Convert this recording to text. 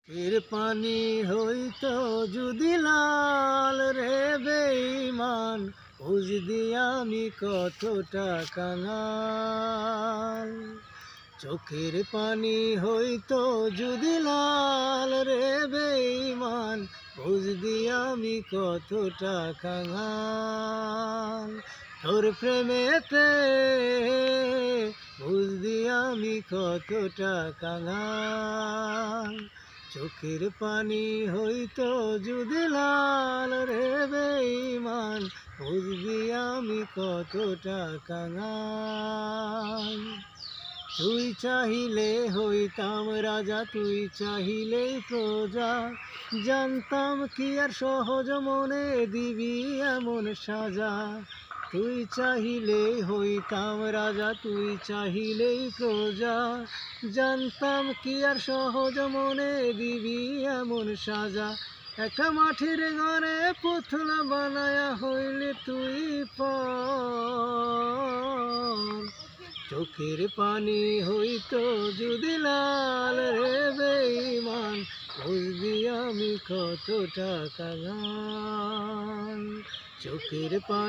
এর পানি হইতো যদি লাল রে বেঈমান, বুঝদি আমি কতটা কাঙাল। চোখের পানি হইতো যদি লাল রে বেঈমান, বুঝদি আমি কতটা কাঙাল। তোর প্রেমেতে বুঝদি আমি কতটা কাঙাল। চোখের পানি হইতো যদি লাল রে বেঈমান, বুঝবি আমি কতটা কাঙাল। তুই চাহিলে হইতাম রাজা, তুই চাহিলে প্রজা, জানতাম কি আর সহজ মনে দিবি এমন সাজা। তুই চাহিলে হইতাম রাজা, তুই চাহিলে প্রজা, জানতাম কি আর সহজ মনে দিবি এমন সাজা। একটা মাটির ঘরে পুতুলা বানায়া হইলে তুই পর, চোখের পানি হইতো যদি লাল রে বেঈমান, বুঝবি আমি কতটা কাঙাল। চোখের পানি